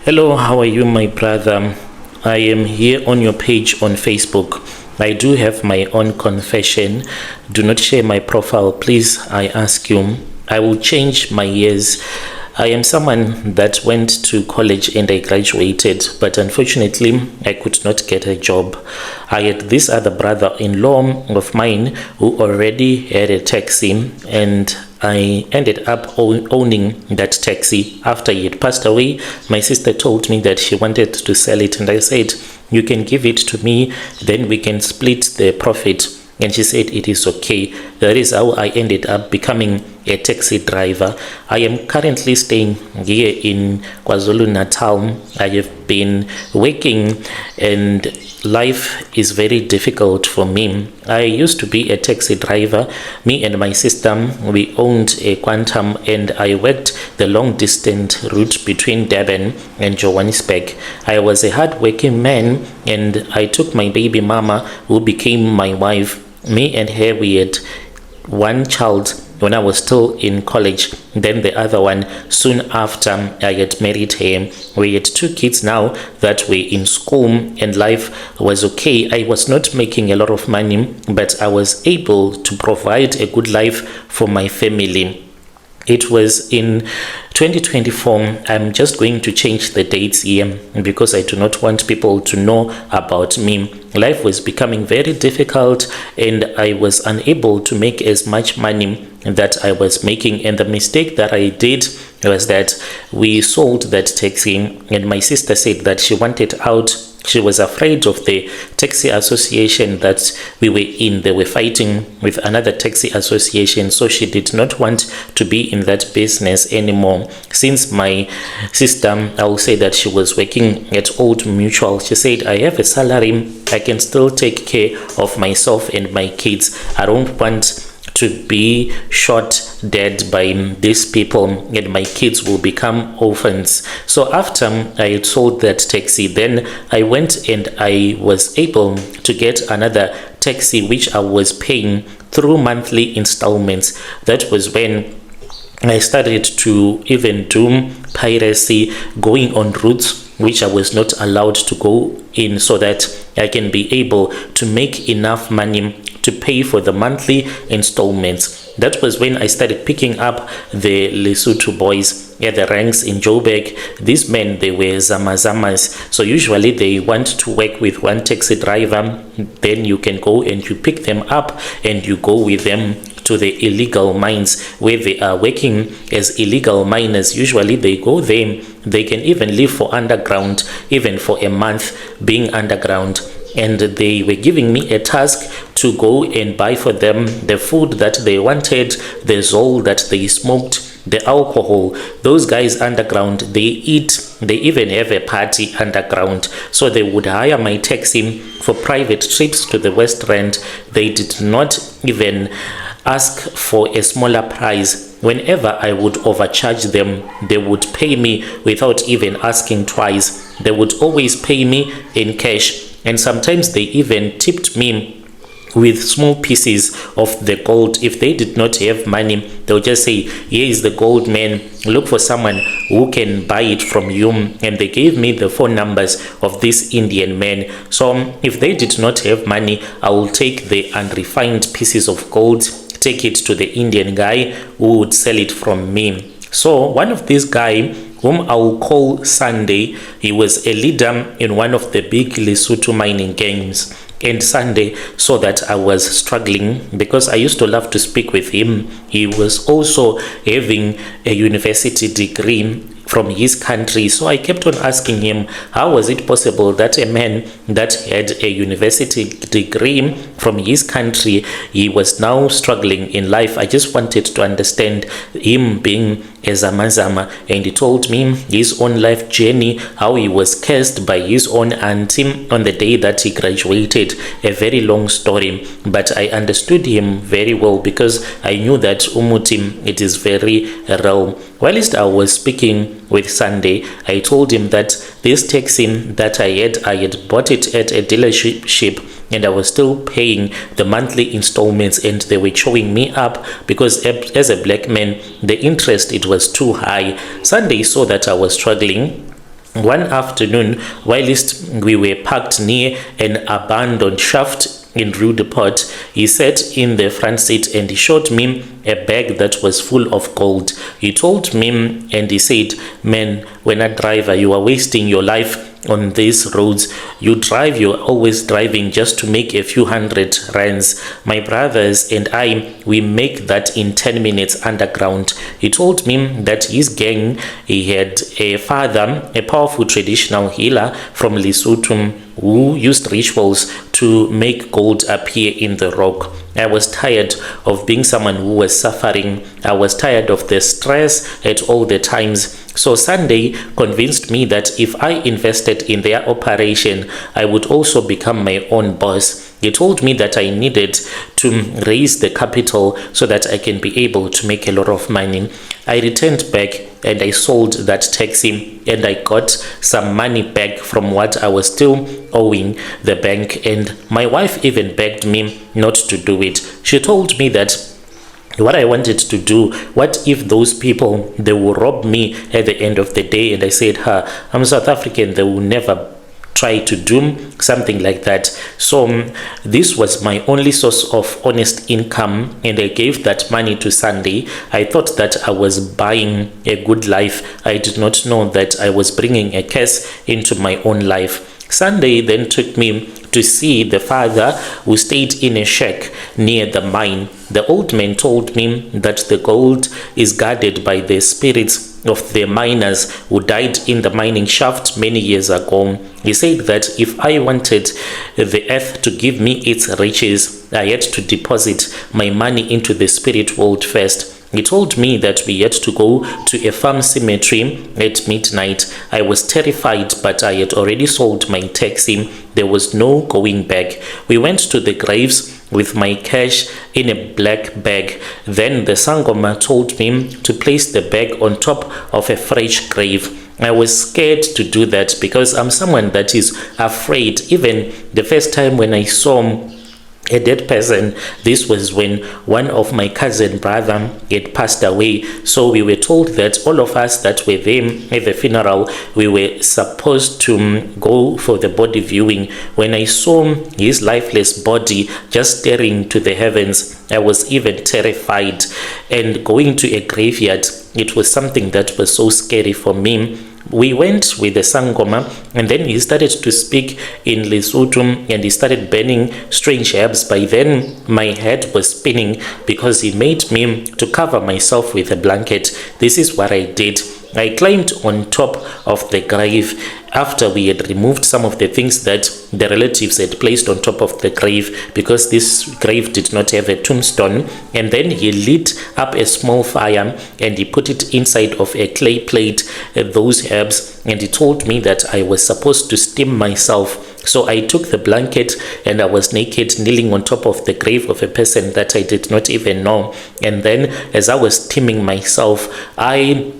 Hello, how are you, my brother? I am here on your page on Facebook. I do have my own confession. Do not share my profile, please. I ask you. I will change my years. I am someone that went to college and I graduated, but unfortunately, I could not get a job. I had this other brother-in-law of mine who already had a taxi, and I ended up owning that taxi. After he had passed away, my sister told me that she wanted to sell it, and I said, you can give it to me, then we can split the profit. And she said it is okay. That is how I ended up becoming a taxi driver. I am currently staying here in KwaZulu-Natal. I have been working and life is very difficult for me. I used to be a taxi driver. Me and my sister, we owned a Quantum, and I worked the long distance route between Durban and Johannesburg. I was a hard-working man, and I took my baby mama, who became my wife. Me and her, we had one child when I was still in college, then the other one soon after I had married her. We had two kids now that were in school, and life was okay. I was not making a lot of money, but I was able to provide a good life for my family. It was in 2024. I'm just going to change the dates here because I do not want people to know about me. Life was becoming very difficult, and I was unable to make as much money that I was making. And the mistake that I did was that we sold that taxi, and my sister said that she wanted out. She was afraid of the taxi association that we were in. They were fighting with another taxi association, so she did not want to be in that business anymore. Since my sister, I will say that she was working at Old Mutual, she said, I have a salary, I can still take care of myself and my kids. I don't want to be shot dead by these people, and my kids will become orphans. So after I had sold that taxi, then I went and I was able to get another taxi which I was paying through monthly installments. That was when I started to even do piracy, going on routes which I was not allowed to go in, so that I can be able to make enough money to pay for the monthly installments. That was when I started picking up the Lesotho boys at the ranks in Joburg. These men, they were Zama Zamas. So usually they want to work with one taxi driver, then you can go and you pick them up and you go with them to the illegal mines where they are working as illegal miners. Usually they go there, they can even live for underground, even for a month being underground. And they were giving me a task to go and buy for them the food that they wanted, the zol that they smoked, the alcohol. Those guys underground, they eat, they even have a party underground. So they would hire my taxi for private trips to the West Rand. They did not even ask for a smaller price. Whenever I would overcharge them, they would pay me without even asking twice. They would always pay me in cash. And sometimes they even tipped me with small pieces of the gold. If they did not have money, they'll just say, here is the gold, man, look for someone who can buy it from you. And they gave me the phone numbers of this Indian man. So if they did not have money, I will take the unrefined pieces of gold, take it to the Indian guy who would sell it from me. So one of these guys, whom I will call Sunday, he was a leader in one of the big Lesotho mining gangs. And Sunday saw that I was struggling because I used to love to speak with him. He was also having a university degree from his country. So I kept on asking him, how was it possible that a man that had a university degree from his country, he was now struggling in life? I just wanted to understand him being a Zama Zama. And he told me his own life journey, how he was cursed by his own auntie on the day that he graduated. A very long story, but I understood him very well because I knew that Umutim, it is very real. Whilst I was speaking with Sunday, I told him that this taxi that I had bought it at a dealership, and I was still paying the monthly installments, and they were showing me up because as a black man, the interest, it was too high. Sunday saw that I was struggling, One afternoon, whilst we were parked near an abandoned shaft in Rue de Port, he sat in the front seat and he showed me a bag that was full of gold. He told me and he said, "Man, when a driver, you are wasting your life on these roads. You drive, you're always driving just to make a few hundred rands. My brothers and I, we make that in 10 minutes underground." He told me that his gang, he had a father, a powerful traditional healer from Lesotho, who used rituals to make gold appear in the rock. I was tired of being someone who was suffering. I was tired of the stress at all the times. So Sunday convinced me that if I invested in their operation, I would also become my own boss. He told me that I needed to raise the capital so that I can be able to make a lot of money. I returned back and I sold that taxi and I got some money back from what I was still owing the bank, and my wife even begged me not to do it. She told me that what I wanted to do, what if those people, they will rob me at the end of the day? And I said, I'm South African, they will never try to do something like that. So this was my only source of honest income, and I gave that money to Sunday. I thought that I was buying a good life. I did not know that I was bringing a curse into my own life. Sunday then took me to see the father who stayed in a shack near the mine. The old man told me that the gold is guarded by the spirits of the miners who died in the mining shaft many years ago. He said that if I wanted the earth to give me its riches, I had to deposit my money into the spirit world first. He told me that we had to go to a farm cemetery at midnight. I was terrified, but I had already sold my taxi. There was no going back. We went to the graves with my cash in a black bag. Then the Sangoma told me to place the bag on top of a fresh grave. I was scared to do that because I'm someone that is afraid. Even the first time when I saw a dead person, this was when one of my cousin brother had passed away. So we were told that all of us that were there at the funeral, we were supposed to go for the body viewing. When I saw his lifeless body just staring to the heavens, I was even terrified. And going to a graveyard, it was something that was so scary for me. We went with the Sangoma, and then he started to speak in Lesotho and he started burning strange herbs. By then my head was spinning because he made me to cover myself with a blanket. This is what I did. I climbed on top of the grave after we had removed some of the things that the relatives had placed on top of the grave, because this grave did not have a tombstone. And then he lit up a small fire and he put it inside of a clay plate, those herbs, and he told me that I was supposed to steam myself. So I took the blanket and I was naked, kneeling on top of the grave of a person that I did not even know. And then as I was steaming myself, I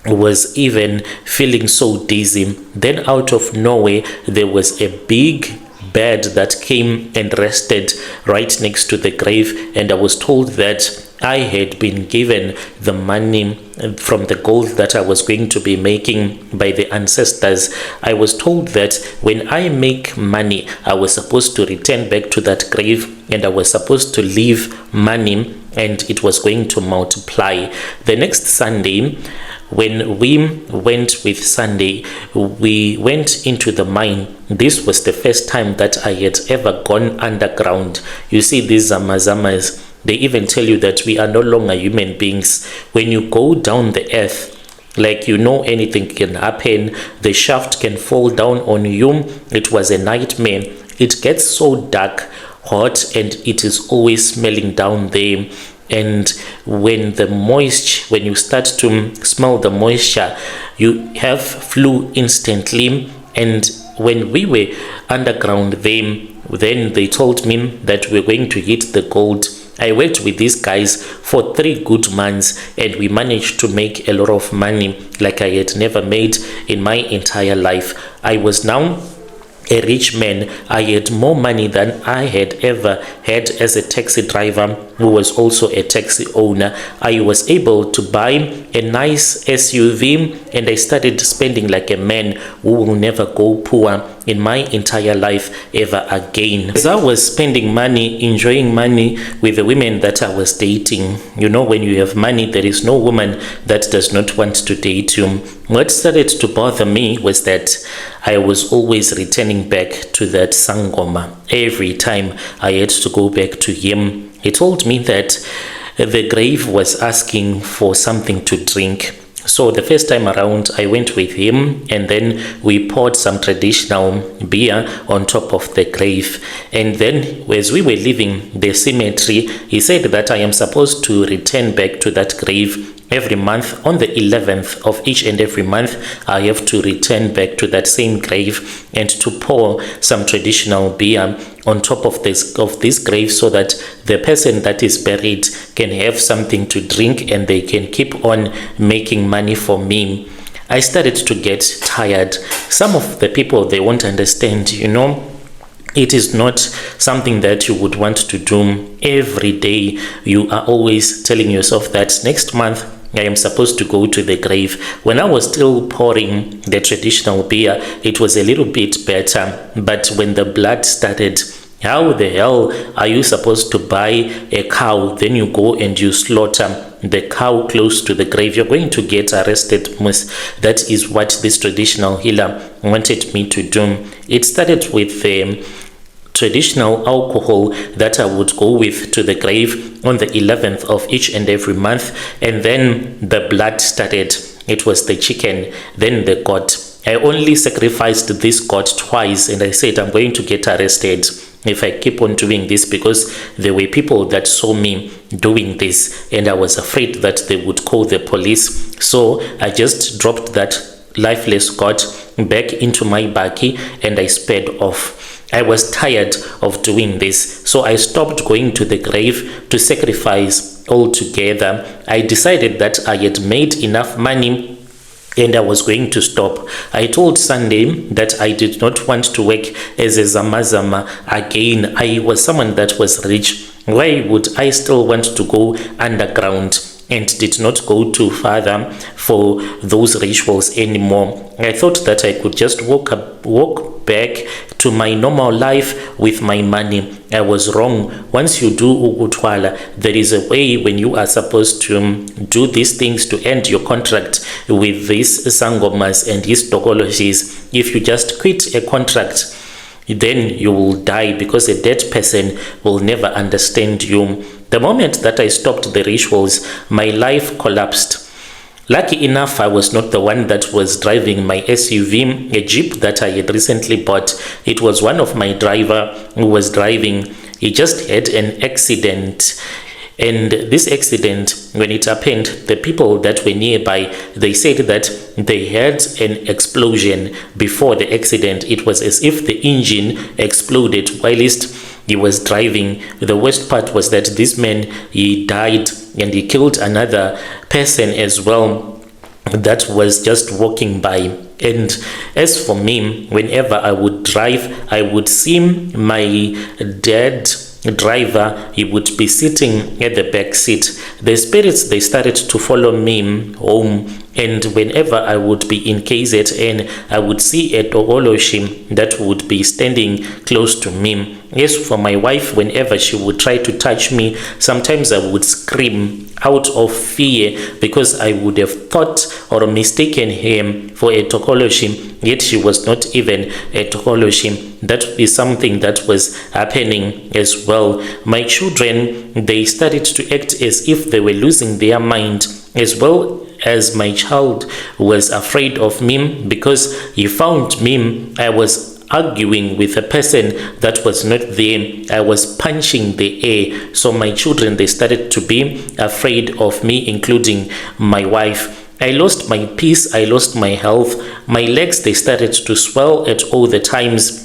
was even feeling so dizzy. Then out of nowhere, there was a big bird that came and rested right next to the grave, and I was told that I had been given the money from the gold that I was going to be making by the ancestors. I was told that when I make money, I was supposed to return back to that grave and I was supposed to leave money and it was going to multiply. The next Sunday, when we went with Sunday, we went into the mine. This was the first time that I had ever gone underground. You see, these Zama Zamas, they even tell you that we are no longer human beings. When you go down the earth, like anything can happen. The shaft can fall down on you. It was a nightmare. It gets so dark, hot, and it is always smelling down there. And when you start to smell the moisture, you have flu instantly. And when we were underground then they told me that we're going to hit the gold. I worked with these guys for 3 good months and we managed to make a lot of money like I had never made in my entire life. I was now a rich man. I had more money than I had ever had as a taxi driver who was also a taxi owner. I was able to buy a nice SUV, and I started spending like a man who will never go poor in my entire life ever again. As I was spending money, enjoying money with the women that I was dating, you know, when you have money, there is no woman that does not want to date you. What started to bother me was that I was always returning back to that Sangoma. Every time I had to go back to him, he told me that the grave was asking for something to drink. So the first time around, I went with him, and then we poured some traditional beer on top of the grave. And then as we were leaving the cemetery, he said that I am supposed to return back to that grave every month. On the 11th of each and every month, I have to return back to that same grave and to pour some traditional beer on top of this grave, so that the person that is buried can have something to drink and they can keep on making money for me. I started to get tired. Some of the people, they won't understand, you know. It is not something that you would want to do every day. You are always telling yourself that next month I am supposed to go to the grave. When I was still pouring the traditional beer, it was a little bit better. But when the blood started, how the hell are you supposed to buy a cow, then you go and you slaughter the cow close to the grave? You're going to get arrested. That is what this traditional healer wanted me to do. It started with traditional alcohol that I would go with to the grave on the 11th of each and every month, and then the blood started. It was the chicken, then the goat. I only sacrificed this goat twice, and I said I'm going to get arrested if I keep on doing this, because there were people that saw me doing this, and I was afraid that they would call the police. So I just dropped that lifeless goat back into my bakkie and I sped off. I was tired of doing this, so I stopped going to the grave to sacrifice altogether. I decided that I had made enough money and I was going to stop. I told Sunday that I did not want to work as a Zama Zama again. I was someone that was rich. Why would I still want to go underground? And did not go too further for those rituals anymore. I thought that I could just walk back to my normal life with my money. I was wrong. Once you do ukutwala, there is a way when you are supposed to do these things to end your contract with these sangomas and these tokologies. If you just quit a contract, then you will die, because a dead person will never understand you. The moment that I stopped the rituals, my life collapsed. Lucky enough, I was not the one that was driving my SUV, a Jeep that I had recently bought. It was one of my driver who was driving. He just had an accident. And this accident, when it happened, the people that were nearby, they said that they had an explosion before the accident. It was as if the engine exploded whilst he was driving. The worst part was that this man, he died and he killed another person as well that was just walking by. And as for me, whenever I would drive, I would see my dead driver. He would be sitting at the back seat. The spirits, they started to follow me home, and whenever I would be in KZN, I would see a Togoloshi that would be standing close to me. As for my wife, whenever she would try to touch me, sometimes I would scream out of fear, because I would have thought or mistaken him for a Tokoloshi, yet she was not even a Tokoloshi. That is something that was happening as well. My children, they started to act as if they were losing their mind, as well as my child was afraid of me, because he found me. I was arguing with a person that was not there. I was punching the air. So my children, they started to be afraid of me, including my wife. I lost my peace. I lost my health. My legs, they started to swell at all the times.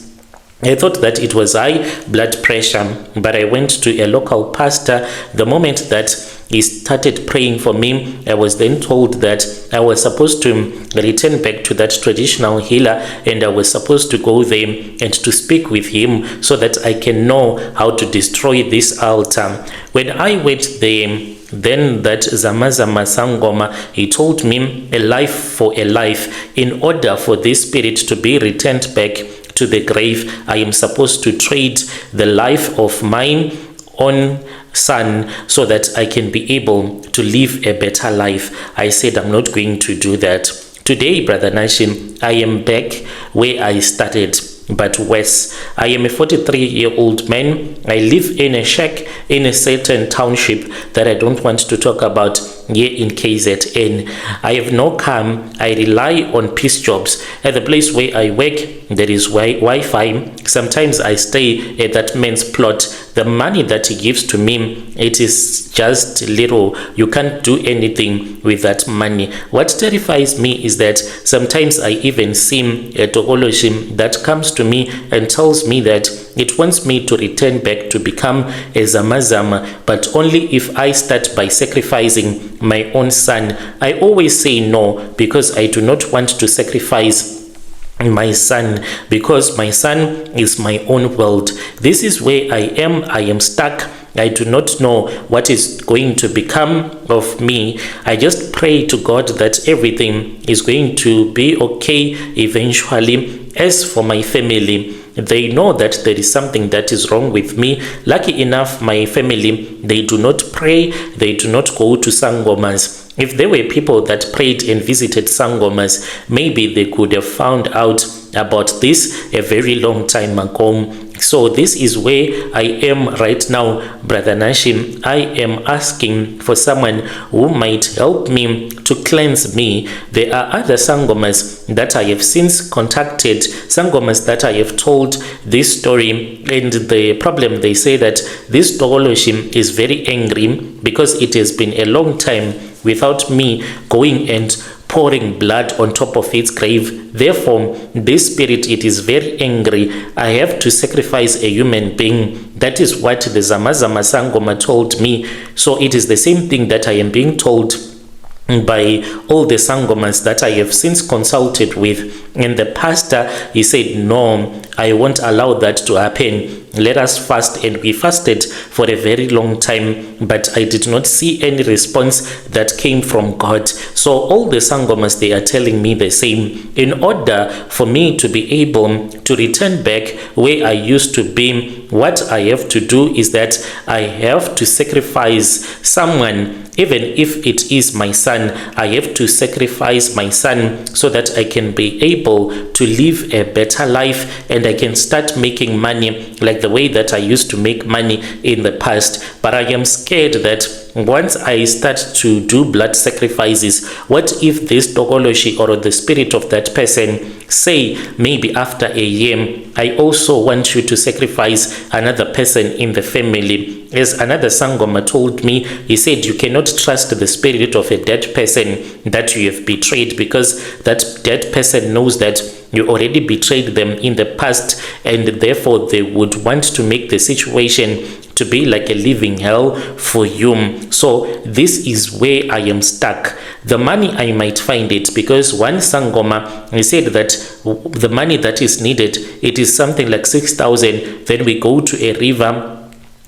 I thought that it was high blood pressure, but I went to a local pastor. The moment that he started praying for me. I was then told that I was supposed to return back to that traditional healer, and I was supposed to go there and to speak with him so that I can know how to destroy this altar. When I went there, then that Zama Zama Sangoma, he told me a life for a life. In order for this spirit to be returned back to the grave, I am supposed to trade the life of mine own son so that I can be able to live a better life. I said I'm not going to do that. Today, Brother Nashim, I am back where I started, but worse. I am a 43-year-old man. I live in a shack in a certain township that I don't want to talk about here in KZN. I have no car. I rely on piece jobs. At the place where I work, there is Wi-Fi. Sometimes I stay at that man's plot. The money that he gives to me, it is just little. You can't do anything with that money. What terrifies me is that sometimes I even see a tokoloshim that comes to me and tells me that it wants me to return back to become a Zama Zama, but only if I start by sacrificing my own son. I always say no, because I do not want to sacrifice my son, because my son is my own world. This is where I am stuck. I do not know what is going to become of me. I just pray to God that everything is going to be okay eventually. As for my family, they know that there is something that is wrong with me. Lucky enough, my family, they do not pray, they do not go to sangomas. If there were people that prayed and visited sangomas, maybe they could have found out about this a very long time ago. So this is where I am right now, Brother Nashim. I am asking for someone who might help me to cleanse me. There are other sangomas that I have since contacted, sangomas that I have told this story, and the problem, they say that this Togoloshim is very angry because it has been a long time without me going and pouring blood on top of its grave. Therefore, this spirit, it is very angry. I have to sacrifice a human being. That is what the Zama Zama Sangoma told me. So it is the same thing that I am being told by all the sangomas that I have since consulted with. And the pastor, he said, no, I won't allow that to happen. Let us fast. And we fasted for a very long time, but I did not see any response that came from God. So all the sangomas, they are telling me the same. In order for me to be able to return back where I used to be, what I have to do is that I have to sacrifice someone. Even if it is my son, I have to sacrifice my son so that I can be able to live a better life and I can start making money like the way that I used to make money in the past. But I am scared that once I start to do blood sacrifices, what if this Togoloshi or the spirit of that person say maybe after a year, I also want you to sacrifice another person in the family? As another Sangoma told me, he said you cannot trust the spirit of a dead person that you have betrayed, because that dead person knows that you already betrayed them in the past, and therefore they would want to make the situation to be like a living hell for you. So this is where I am stuck. The money, I might find it, because one Sangoma, he said that the money that is needed, it is something like 6,000. Then we go to a river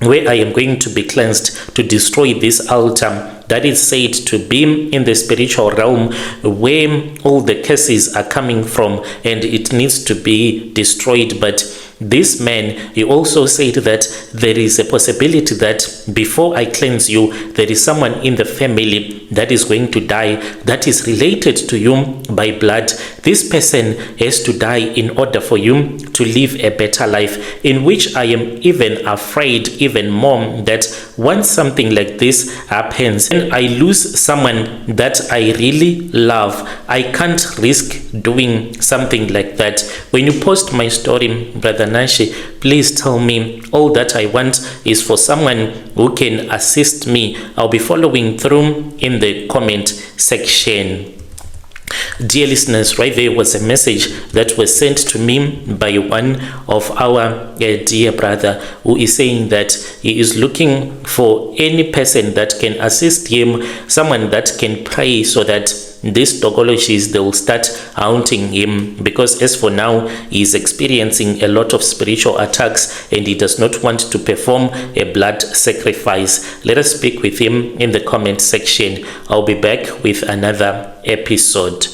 where I am going to be cleansed to destroy this altar that is said to be in the spiritual realm where all the curses are coming from, and it needs to be destroyed. But this man, he also said that there is a possibility that before I cleanse you, there is someone in the family that is going to die that is related to you by blood. This person has to die in order for you to live a better life, in which I am even afraid even more that once something like this happens and I lose someone that I really love, I can't risk doing something like that. When you post my story, Brother Nashi, please tell me. All that I want is for someone who can assist me. I'll be following through in the comment section. Dear listeners, right there was a message that was sent to me by one of our dear brother, who is saying that he is looking for any person that can assist him, someone that can pray so that these tokologies, they will start haunting him, because as for now he is experiencing a lot of spiritual attacks and he does not want to perform a blood sacrifice. Let us speak with him in the comment section. I'll be back with another episode.